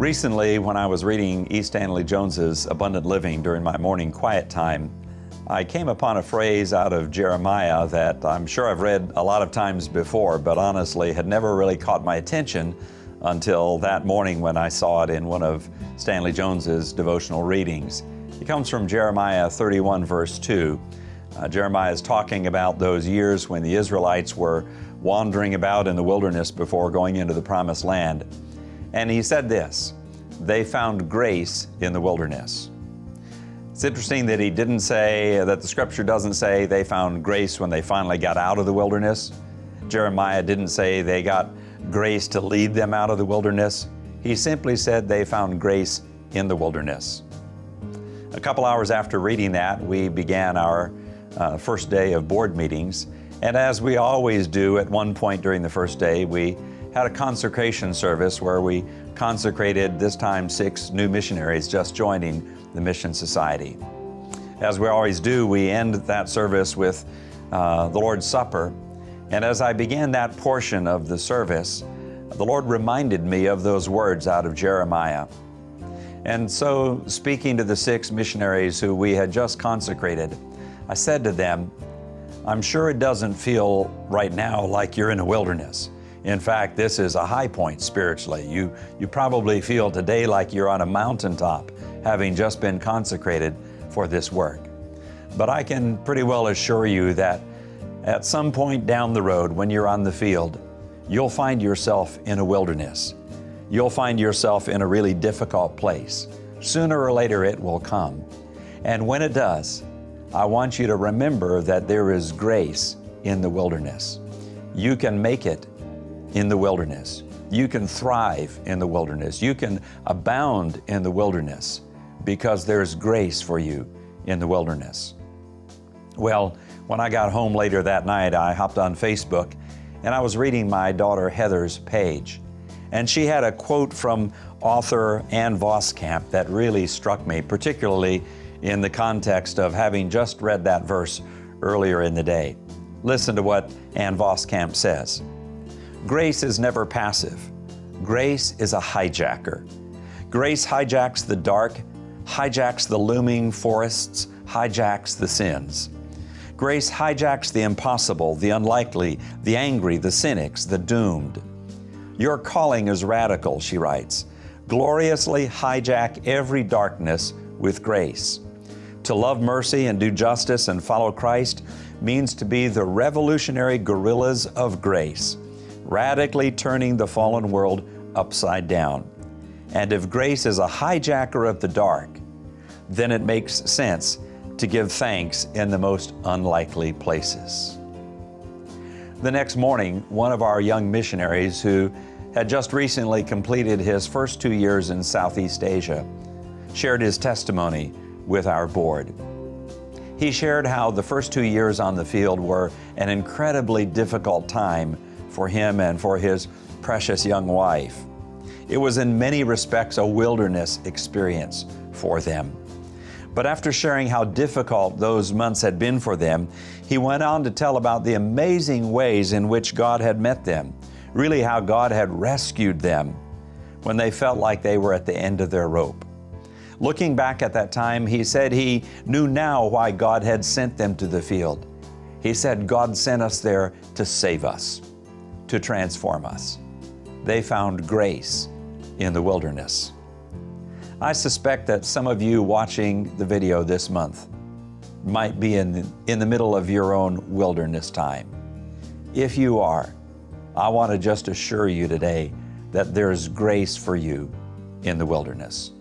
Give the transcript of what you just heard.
Recently, when I was reading E. Stanley Jones's Abundant Living during my morning quiet time, I came upon a phrase out of Jeremiah that I'm sure I've read a lot of times before, but honestly had never really caught my attention until that morning when I saw it in one of Stanley Jones's devotional readings. It comes from Jeremiah 31, verse 2. Jeremiah is talking about those years when the Israelites were wandering about in the wilderness before going into the Promised Land. And he said this, "They found grace in the wilderness." It's interesting that he didn't say, that the scripture doesn't say they found grace when they finally got out of the wilderness. Jeremiah didn't say they got grace to lead them out of the wilderness. He simply said they found grace in the wilderness. A couple hours after reading that, we began our first day of board meetings. And as we always do at one point during the first day, we had a consecration service where we consecrated, this time, 6 new missionaries just joining the Mission Society. As we always do, we end that service with the Lord's Supper. And as I began that portion of the service, the Lord reminded me of those words out of Jeremiah. And so, speaking to the 6 missionaries who we had just consecrated, I said to them, "I'm sure it doesn't feel right now like you're in a wilderness. In fact, this is a high point spiritually. You probably feel today like you're on a mountaintop, having just been consecrated for this work. But I can pretty well assure you that at some point down the road, when you're on the field, you'll find yourself in a wilderness. You'll find yourself in a really difficult place. Sooner or later, it will come. And when it does, I want you to remember that there is grace in the wilderness. You can make it in the wilderness. You can thrive in the wilderness. You can abound in the wilderness because there's grace for you in the wilderness." Well, when I got home later that night, I hopped on Facebook and I was reading my daughter Heather's page. And she had a quote from author Ann Voskamp that really struck me, particularly in the context of having just read that verse earlier in the day. Listen to what Ann Voskamp says. "Grace is never passive. Grace is a hijacker. Grace hijacks the dark, hijacks the looming forests, hijacks the sins. Grace hijacks the impossible, the unlikely, the angry, the cynics, the doomed. Your calling is radical," she writes. "Gloriously hijack every darkness with grace. To love mercy and do justice and follow Christ means to be the revolutionary guerrillas of grace, radically turning the fallen world upside down. And if grace is a hijacker of the dark, then it makes sense to give thanks in the most unlikely places." The next morning, one of our young missionaries who had just recently completed his first 2 years in Southeast Asia shared his testimony with our board. He shared how the first 2 years on the field were an incredibly difficult time for him and for his precious young wife. It was in many respects a wilderness experience for them. But after sharing how difficult those months had been for them, he went on to tell about the amazing ways in which God had met them, really how God had rescued them when they felt like they were at the end of their rope. Looking back at that time, he said he knew now why God had sent them to the field. He said, "God sent us there to save us, to transform us." They found grace in the wilderness. I suspect that some of you watching the video this month might be in the middle of your own wilderness time. If you are, I want to just assure you today that there's grace for you in the wilderness.